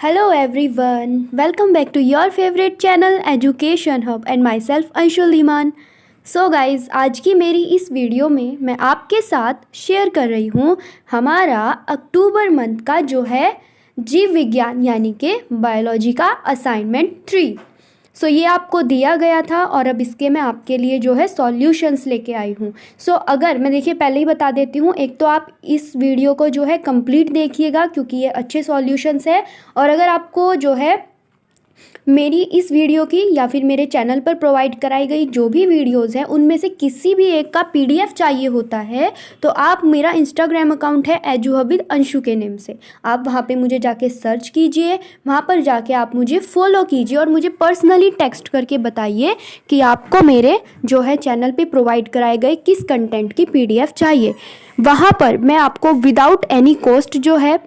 Hello everyone, welcome back to your favorite channel Education Hub and myself Anshul Dhiman. So guys, आज की मेरी इस video में मैं आपके साथ शेयर कर रही हूँ हमारा अक्टूबर मंथ का जो है जीव विज्ञान यानी कि बायोलॉजी का असाइनमेंट 3। सो ये आपको दिया गया था और अब इसके मैं आपके लिए जो है सॉल्यूशंस लेके आई हूँ। सो अगर मैं देखिए पहले ही बता देती हूँ, एक तो आप इस वीडियो को जो है कंप्लीट देखिएगा क्योंकि ये अच्छे सॉल्यूशंस है। और अगर आपको जो है मेरी इस वीडियो की या फिर मेरे चैनल पर प्रोवाइड कराई गई जो भी वीडियोस हैं उनमें से किसी भी एक का पीडीएफ चाहिए होता है तो आप मेरा इंस्टाग्राम अकाउंट है एजुहबिद अंशु के नेम से, आप वहाँ पे मुझे जाके सर्च कीजिए, वहाँ पर जाके आप मुझे फॉलो कीजिए और मुझे पर्सनली टेक्स्ट करके बताइए कि आपको मेरे जो है चैनल पे प्रोवाइड कराए गए किस कंटेंट की पीडीएफ चाहिए। वहाँ पर मैं आपको विदाउट एनी कॉस्ट जो है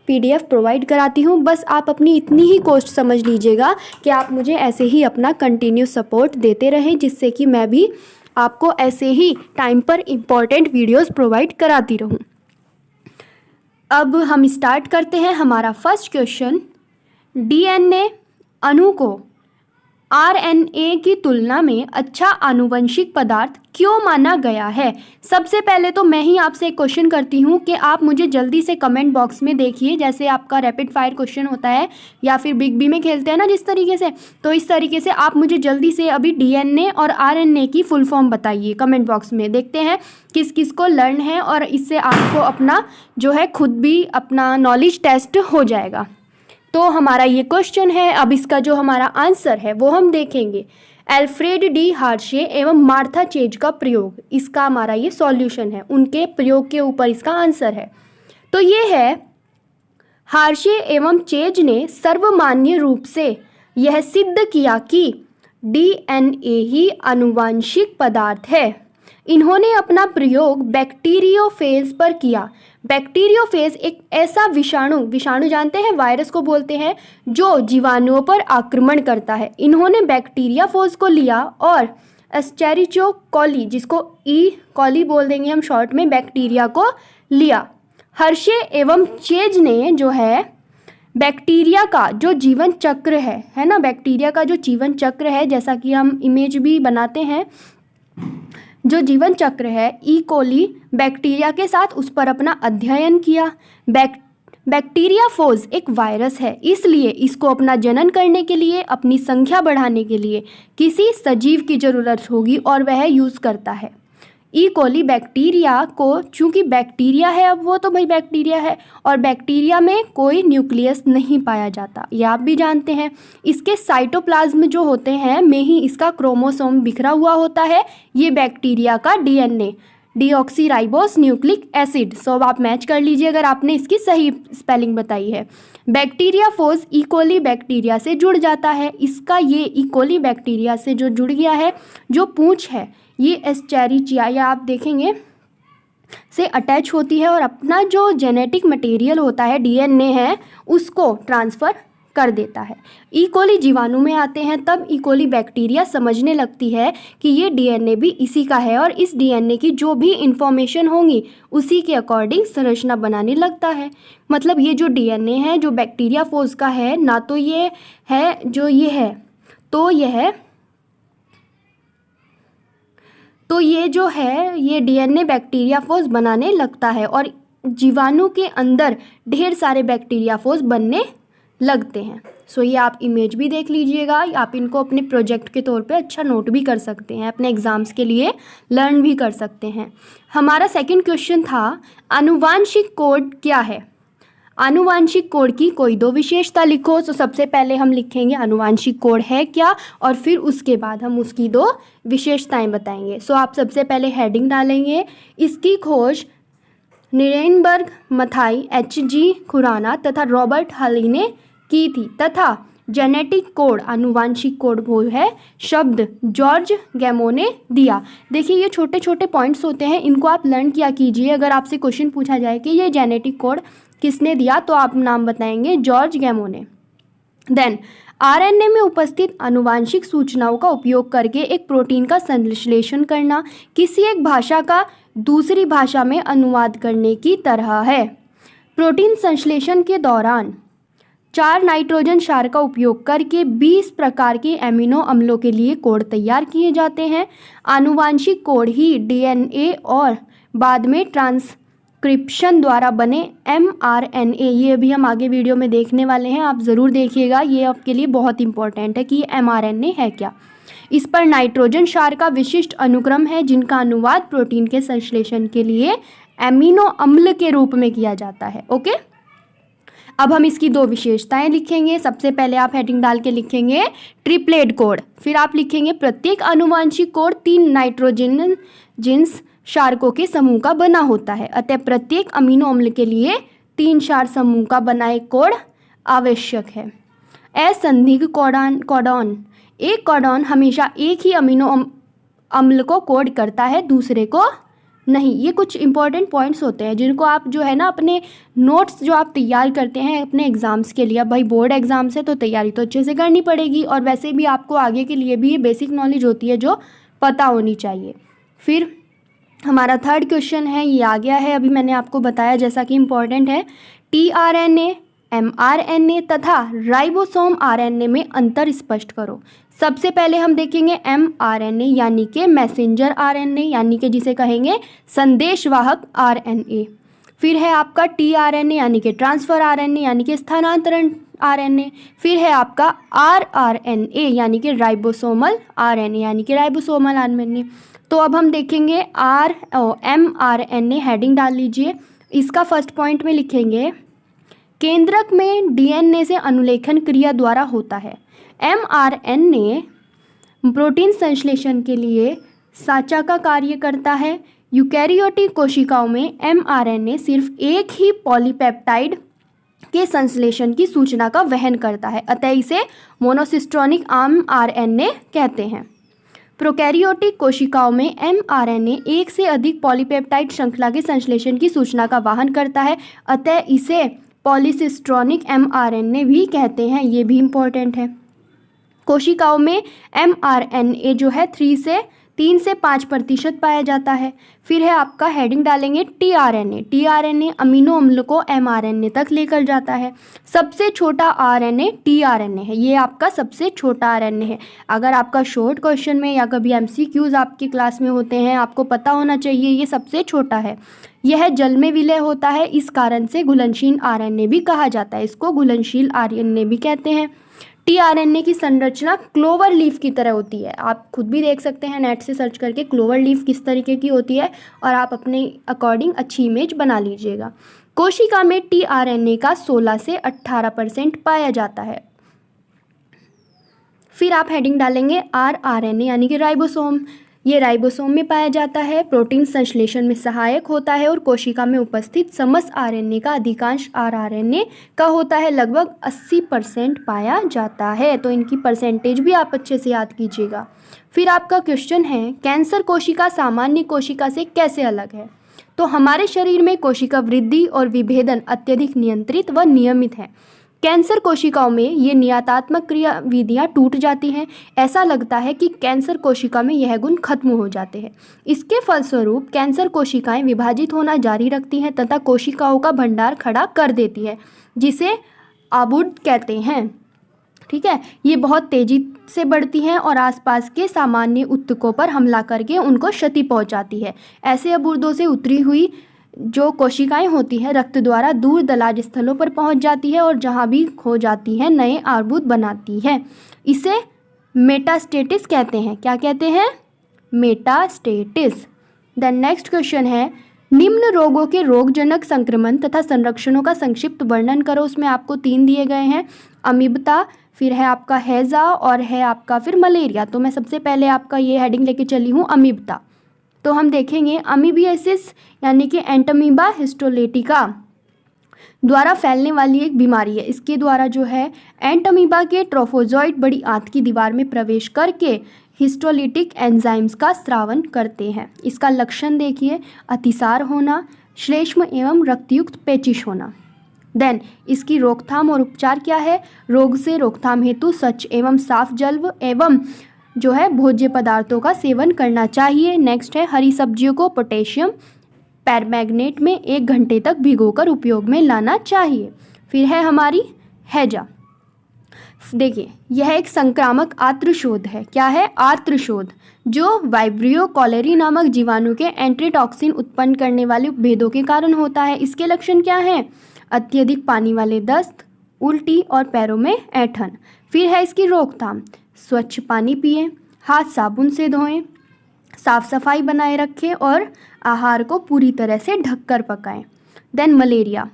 पीडीएफ प्रोवाइड कराती हूँ। बस आप अपनी इतनी ही कॉस्ट समझ लीजिएगा कि आप मुझे ऐसे ही अपना कंटिन्यू सपोर्ट देते रहें, जिससे कि मैं भी आपको ऐसे ही टाइम पर इम्पॉर्टेंट वीडियोस प्रोवाइड कराती रहूँ। अब हम स्टार्ट करते हैं हमारा फर्स्ट क्वेश्चन। डीएनए अणु को आरएनए की तुलना में अच्छा आनुवंशिक पदार्थ क्यों माना गया है? सबसे पहले तो मैं ही आपसे एक क्वेश्चन करती हूँ कि आप मुझे जल्दी से कमेंट बॉक्स में देखिए, जैसे आपका रैपिड फायर क्वेश्चन होता है या फिर बिग बी में खेलते हैं ना जिस तरीके से, तो इस तरीके से आप मुझे जल्दी से अभी डीएनए और आरएनए की फुल फॉर्म बताइए कमेंट बॉक्स में। देखते हैं किस किस को लर्न है और इससे आपको अपना जो है खुद भी अपना नॉलेज टेस्ट हो जाएगा। तो हमारा ये क्वेश्चन है, अब इसका जो हमारा आंसर है वो हम देखेंगे। एल्फ्रेड डी हार्शे एवं मार्था चेज का प्रयोग, इसका हमारा ये सॉल्यूशन है, उनके प्रयोग के ऊपर इसका आंसर है। तो ये है, हार्शे एवं चेज ने सर्वमान्य रूप से यह सिद्ध किया कि डीएनए ही आनुवांशिक पदार्थ है। इन्होंने अपना प्रयोग बैक्टीरियोफेज पर किया। बैक्टीरियोफेज एक ऐसा विषाणु जानते हैं, वायरस को बोलते हैं, जो जीवाणुओं पर आक्रमण करता है। इन्होंने बैक्टीरियाफेज को लिया और एस्चेरिचिया कोली, जिसको ई कोली बोल देंगे हम शॉर्ट में, बैक्टीरिया को लिया। हर्शे एवं चेज ने जो है बैक्टीरिया का जो जीवन चक्र है ना, बैक्टीरिया का जो जीवन चक्र है, जैसा कि हम इमेज भी बनाते हैं, जो जीवन चक्र है ई कोली बैक्टीरिया के साथ, उस पर अपना अध्ययन किया। बैक्टीरियाफेज एक वायरस है, इसलिए इसको अपना जनन करने के लिए, अपनी संख्या बढ़ाने के लिए किसी सजीव की ज़रूरत होगी और वह यूज़ करता है। ई कोली बैक्टीरिया को, चूंकि बैक्टीरिया है, अब वो तो भाई बैक्टीरिया है और बैक्टीरिया में कोई न्यूक्लियस नहीं पाया जाता, ये आप भी जानते हैं। इसके साइटोप्लाज्म जो होते हैं में ही इसका क्रोमोसोम बिखरा हुआ होता है। ये बैक्टीरिया का डीएनए डीऑक्सीराइबोस न्यूक्लिक एसिड, सो आप मैच कर लीजिए अगर आपने इसकी सही स्पेलिंग बताई है। बैक्टीरियाफेज ई कोली बैक्टीरिया से जुड़ जाता है। इसका ये ई कोली बैक्टीरिया से जो जुड़ गया है, जो पूंछ है ये एस्चेरिचिया, या आप देखेंगे से अटैच होती है और अपना जो जेनेटिक मटेरियल होता है, डीएनए है, उसको ट्रांसफ़र कर देता है। ई कोली जीवाणु में आते हैं, तब ई कोली बैक्टीरिया समझने लगती है कि ये डीएनए भी इसी का है और इस डीएनए की जो भी इंफॉर्मेशन होंगी उसी के अकॉर्डिंग संरचना बनाने लगता है। मतलब ये जो डीएनए है जो बैक्टीरियाफेज का है ना, तो ये है जो ये है, तो ये जो है ये डीएनए बैक्टीरियाफेज बनाने लगता है और जीवाणु के अंदर ढेर सारे बैक्टीरियाफेज बनने लगते हैं। सो ये आप इमेज भी देख लीजिएगा, आप इनको अपने प्रोजेक्ट के तौर पे अच्छा नोट भी कर सकते हैं, अपने एग्जाम्स के लिए लर्न भी कर सकते हैं। हमारा सेकंड क्वेश्चन था, आनुवांशिक कोड क्या है? आनुवांशिक कोड की कोई दो विशेषता लिखो। तो सबसे पहले हम लिखेंगे आनुवांशिक कोड है क्या, और फिर उसके बाद हम उसकी दो विशेषताएं बताएंगे। सो आप सबसे पहले हेडिंग डालेंगे, इसकी खोज निरेनबर्ग, मथाई, एच.जी. खुराना तथा रॉबर्ट हली ने की थी, तथा जेनेटिक कोड आनुवांशिक कोड वो है शब्द जॉर्ज गैमो ने दिया। देखिए ये छोटे छोटे पॉइंट्स होते हैं, इनको आप लर्न किया कीजिए। अगर आपसे क्वेश्चन पूछा जाए कि ये जेनेटिक कोड किसने दिया, तो आप नाम बताएंगे जॉर्ज गैमो ने। देन आरएनए में उपस्थित आनुवांशिक सूचनाओं का उपयोग करके एक प्रोटीन का संश्लेषण करना किसी एक भाषा का दूसरी भाषा में अनुवाद करने की तरह है। प्रोटीन संश्लेषण के दौरान 4 नाइट्रोजन क्षार का उपयोग करके 20 प्रकार के एमिनो अम्लों के लिए कोड तैयार किए जाते हैं। आनुवांशिक कोड ही डीएनए और बाद में ट्रांसक्रिप्शन द्वारा बने एमआरएनए, ये भी हम आगे वीडियो में देखने वाले हैं, आप ज़रूर देखिएगा, ये आपके लिए बहुत इंपॉर्टेंट है कि ये एमआरएनए है क्या। इस पर नाइट्रोजन क्षार का विशिष्ट अनुक्रम है जिनका अनुवाद प्रोटीन के संश्लेषण के लिए एमिनो अम्ल के रूप में किया जाता है। ओके, अब हम इसकी 2 विशेषताएं लिखेंगे। सबसे पहले आप हेडिंग डाल के लिखेंगे ट्रिप्लेट कोड, फिर आप लिखेंगे प्रत्येक आनुवांशिक कोड 3 नाइट्रोजन जिन्स क्षारकों के समूह का बना होता है, अतः प्रत्येक अमीनो अम्ल के लिए 3 क्षार समूह का बना एक कोड आवश्यक है। असंदिग्ध कोडॉन, एक कोडॉन हमेशा एक ही अमीनो अम्ल को कोड करता है, दूसरे को नहीं। ये कुछ इंपॉर्टेंट पॉइंट्स होते हैं जिनको आप जो है ना अपने नोट्स जो आप तैयार करते हैं अपने एग्ज़ाम्स के लिए, अब भाई बोर्ड एग्ज़ाम्स है तो तैयारी तो अच्छे से करनी पड़ेगी, और वैसे भी आपको आगे के लिए भी ये बेसिक नॉलेज होती है जो पता होनी चाहिए। फिर हमारा 3rd क्वेश्चन है, ये आ गया है, अभी मैंने आपको बताया जैसा कि इम्पॉर्टेंट है। टीआरएनए, एमआरएनए तथा राइबोसोम आरएनए में अंतर स्पष्ट करो। सबसे पहले हम देखेंगे एमआरएनए यानी कि मैसेंजर आरएनए, यानी कि जिसे कहेंगे संदेशवाहक आरएनए। फिर है आपका टीआरएनए यानी कि ट्रांसफर आरएनए यानी कि स्थानांतरण आरएनए। फिर है आपका आरआरएनए यानी कि राइबोसोमल आरएनए यानी कि राइबोसोमल आरएनए। तो अब हम देखेंगे एमआरएनए, हेडिंग डाल लीजिए। इसका फर्स्ट पॉइंट में लिखेंगे केंद्रक में डीएनए से अनुलेखन क्रिया द्वारा होता है। एमआरएनए प्रोटीन संश्लेषण के लिए साचा का कार्य करता है। यूकैरियोटिक कोशिकाओं में एमआरएनए सिर्फ एक ही पॉलीपेप्टाइड के संश्लेषण की सूचना का वहन करता है, अतः इसे मोनोसिस्टोनिक एमआरएनए कहते हैं। प्रोकैरियोटिक कोशिकाओं में एमआरएनए एक से अधिक पॉलीपेप्टाइड श्रृंखला के संश्लेषण की सूचना का वहन करता है, अतः इसे पॉलीसिस्ट्रॉनिक एमआरएनए भी कहते हैं, ये भी इम्पोर्टेंट है। कोशिकाओं में एमआरएनए जो है 3 से 5% पाया जाता है। फिर है आपका हेडिंग डालेंगे टीआरएनए। टीआरएनए अमीनो अम्ल को एमआरएनए तक लेकर जाता है। सबसे छोटा आरएनए टीआरएनए है, ये आपका सबसे छोटा आरएनए है। अगर आपका शॉर्ट क्वेश्चन में या कभी एमसीक्यूज आपकी क्लास में होते हैं, आपको पता होना चाहिए ये सबसे छोटा है। यह जल में विलय होता है, इस कारण से घुलनशील आरएनए भी कहा जाता है, इसको घुलनशील आरएनए भी कहते हैं। टीआरएनए की संरचना क्लोवर लीफ की तरह होती है, आप खुद भी देख सकते हैं नेट से सर्च करके क्लोवर लीफ किस तरीके की होती है, और आप अपने अकॉर्डिंग अच्छी इमेज बना लीजिएगा। कोशिका में टीआरएनए का 16 से 18% पाया जाता है। फिर आप हेडिंग डालेंगे आरआरएनए यानी कि राइबोसोम। ये राइबोसोम में पाया जाता है, प्रोटीन संश्लेषण में सहायक होता है और कोशिका में उपस्थित समस्त आरएनए का अधिकांश आरआरएनए का होता है, लगभग 80% पाया जाता है। तो इनकी परसेंटेज भी आप अच्छे से याद कीजिएगा। फिर आपका क्वेश्चन है कैंसर कोशिका सामान्य कोशिका से कैसे अलग है। तो हमारे शरीर में कोशिका वृद्धि और विभेदन अत्यधिक नियंत्रित व नियमित है। कैंसर कोशिकाओं में ये नियतात्मक क्रिया विधियाँ टूट जाती हैं, ऐसा लगता है कि कैंसर कोशिका में यह गुण खत्म हो जाते हैं। इसके फलस्वरूप कैंसर कोशिकाएं विभाजित होना जारी रखती हैं तथा कोशिकाओं का भंडार खड़ा कर देती है, जिसे आबुड कहते हैं। ठीक है, ये बहुत तेजी से बढ़ती हैं और आसपास के सामान्य ऊतकों पर हमला करके उनको क्षति पहुंचाती है। ऐसे अबुर्दों से उतरी हुई जो कोशिकाएं होती हैं रक्त द्वारा दूर दलाज स्थलों पर पहुंच जाती है और जहां भी खो जाती है नए अर्बुद बनाती है। इसे मेटास्टेटिस कहते हैं। क्या कहते हैं? मेटास्टेटिस। देन नेक्स्ट क्वेश्चन है निम्न रोगों के रोगजनक संक्रमण तथा संरक्षणों का संक्षिप्त वर्णन करो। उसमें आपको 3 दिए गए हैं, अमीबता, फिर है आपका हैजा और है आपका फिर मलेरिया। तो मैं सबसे पहले आपका ये हेडिंग लेके चली हूँ अमीबता। तो हम देखेंगे अमीबियासिस यानी कि एंटमीबा हिस्टोलेटिका द्वारा फैलने वाली एक बीमारी है। इसके द्वारा जो है एंटमीबा के ट्रोफोजॉइड बड़ी आंत की दीवार में प्रवेश करके हिस्टोलिटिक एंजाइम्स का स्रावन करते हैं। इसका लक्षण देखिए, अतिसार होना, श्लेष्म एवं रक्तयुक्त पेचिश होना। देन इसकी रोकथाम और उपचार क्या है? रोग से रोकथाम हेतु स्वच्छ एवं साफ जल एवं जो है भोज्य पदार्थों का सेवन करना चाहिए। नेक्स्ट है हरी सब्जियों को पोटेशियम परमैंगनेट में 1 घंटे तक भिगोकर उपयोग में लाना चाहिए। फिर है हमारी हैजा। देखिए, यह एक संक्रामक आर्तशोथ है। क्या है? आर्तशोथ, जो वाइब्रियो कॉलेरी नामक जीवाणु के एंटीटॉक्सिन उत्पन्न करने वाले उपभेदों के कारण होता है। इसके लक्षण क्या हैं? अत्यधिक पानी वाले दस्त, उल्टी और पैरों में ऐंठन। फिर है इसकी रोकथाम, स्वच्छ पानी पिएं, हाथ साबुन से धोएं, साफ सफाई बनाए रखें और आहार को पूरी तरह से ढककर पकाएं। देन मलेरिया,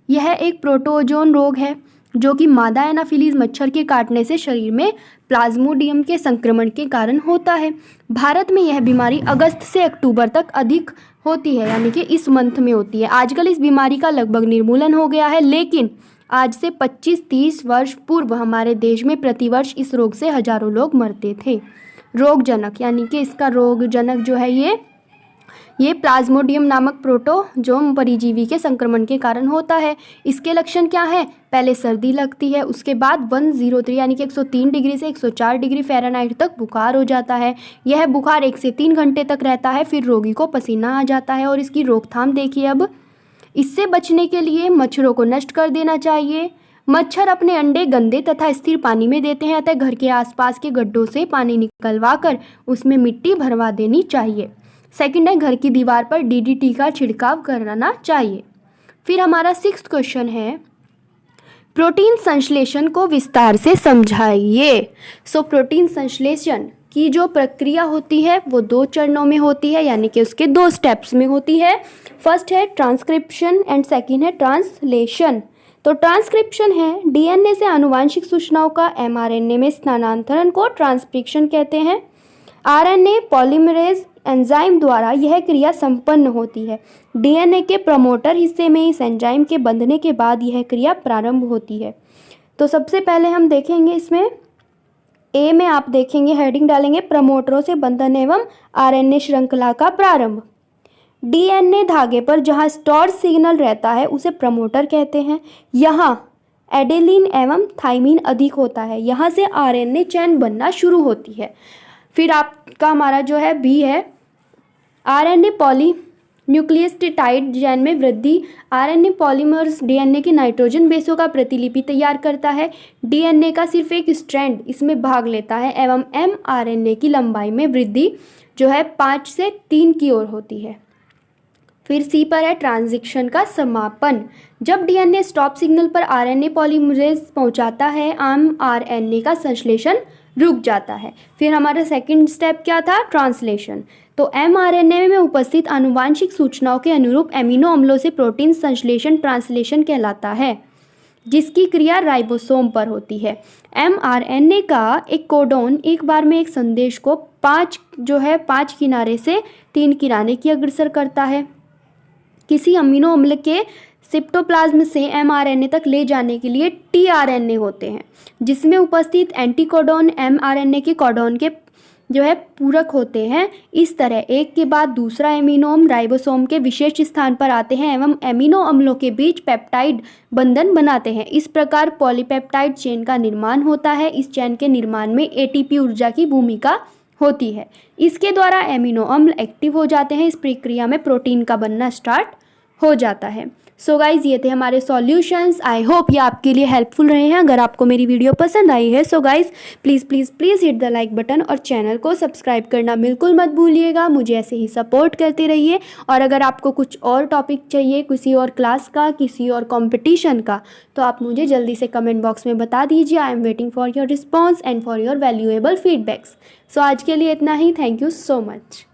यह एक प्रोटोजोन रोग है जो कि मादा एनाफिलीज मच्छर के काटने से शरीर में प्लाज्मोडियम के संक्रमण के कारण होता है। भारत में यह बीमारी अगस्त से अक्टूबर तक अधिक होती है, यानी कि इस मंथ में होती है। आजकल इस बीमारी का लगभग निर्मूलन हो गया है, लेकिन आज से 25-30 वर्ष पूर्व हमारे देश में प्रतिवर्ष इस रोग से हजारों लोग मरते थे। रोगजनक, यानी कि इसका रोगजनक जो है ये प्लाज्मोडियम नामक प्रोटोजोम परिजीवी के संक्रमण के कारण होता है। इसके लक्षण क्या है? पहले सर्दी लगती है, उसके बाद 103 यानी कि 103 डिग्री से 104 डिग्री फ़ारेनहाइट तक बुखार हो जाता है। यह बुखार 1 से 3 घंटे तक रहता है, फिर रोगी को पसीना आ जाता है। और इसकी रोकथाम देखिए, अब इससे बचने के लिए मच्छरों को नष्ट कर देना चाहिए। मच्छर अपने अंडे गंदे तथा स्थिर पानी में देते हैं, अतः घर के आसपास के गड्ढों से पानी निकलवा कर उसमें मिट्टी भरवा देनी चाहिए। सेकंड है, घर की दीवार पर DDT का छिड़काव करना चाहिए। फिर हमारा 6th क्वेश्चन है, प्रोटीन संश्लेषण को विस्तार से समझाइए। प्रोटीन संश्लेषण की जो प्रक्रिया होती है वो 2 चरणों में होती है, यानी कि उसके 2 स्टेप्स में होती है। फर्स्ट है ट्रांसक्रिप्शन एंड सेकंड है ट्रांसलेशन। तो ट्रांसक्रिप्शन है DNA से आनुवांशिक सूचनाओं का mRNA में स्थानांतरण को ट्रांसक्रिप्शन कहते हैं। RNA पॉलीमरेज एंजाइम द्वारा यह क्रिया संपन्न होती है। DNA के प्रमोटर हिस्से में इस एंजाइम के बंधने के बाद यह क्रिया प्रारंभ होती है। तो सबसे पहले हम देखेंगे, इसमें ए में आप देखेंगे, हेडिंग डालेंगे प्रमोटरों से बंधन एवं RNA श्रृंखला का प्रारंभ। DNA धागे पर जहाँ स्टोर सिग्नल रहता है उसे प्रमोटर कहते हैं। यहाँ एडेलिन एवं थाइमिन अधिक होता है, यहाँ से RNA चैन बनना शुरू होती है। फिर आपका हमारा जो है बी है, RNA पॉली न्यूक्लियोटाइड चैन में वृद्धि। RNA पॉलीमर्स DNA की नाइट्रोजन बेसों का प्रतिलिपि तैयार करता है। DNA का सिर्फ एक स्ट्रैंड इसमें भाग लेता है एवं mRNA की लंबाई में वृद्धि जो है 5 से 3 की ओर होती है। फिर सी पर है ट्रांजिशन का समापन। जब DNA स्टॉप सिग्नल पर RNA पॉलीमरेज पहुंचाता है, mRNA का संश्लेषण रुक जाता है। फिर हमारा सेकंड स्टेप क्या था? ट्रांसलेशन। तो mRNA में उपस्थित आनुवांशिक सूचनाओं के अनुरूप एमिनो अम्लों से प्रोटीन संश्लेषण ट्रांसलेशन कहलाता है, जिसकी क्रिया राइबोसोम पर होती है। mRNA का एक कोडॉन एक बार में एक संदेश को 5 किनारे से 3 किनारे की अग्रसर करता है। किसी अमीनो अम्ल के साइटोप्लाज्म से mRNA तक ले जाने के लिए tRNA होते हैं, जिसमें उपस्थित एंटीकोडॉन mRNA के कोडॉन के जो है पूरक होते हैं। इस तरह एक के बाद दूसरा एमिनो अम्ल राइबोसोम के विशेष स्थान पर आते हैं एवं एमिनो अम्लों के बीच पेप्टाइड बंधन बनाते हैं। इस प्रकार पॉलीपेप्टाइड चेन का निर्माण होता है। इस चेन के निर्माण में ATP ऊर्जा की भूमिका होती है। इसके द्वारा एमिनो अम्ल एक्टिव हो जाते हैं। इस प्रक्रिया में प्रोटीन का बनना स्टार्ट हो जाता है। सो गाइज, ये थे हमारे सॉल्यूशंस। आई होप ये आपके लिए हेल्पफुल रहे हैं। अगर आपको मेरी वीडियो पसंद आई है so guys please please please hit the like button और चैनल को सब्सक्राइब करना बिल्कुल मत भूलिएगा। मुझे ऐसे ही सपोर्ट करते रहिए। और अगर आपको कुछ और टॉपिक चाहिए, किसी और क्लास का, किसी और कंपटीशन का, तो आप मुझे जल्दी से कमेंट बॉक्स में बता दीजिए। I am waiting for your response and for your valuable feedbacks. So आज के लिए इतना ही। Thank you so much.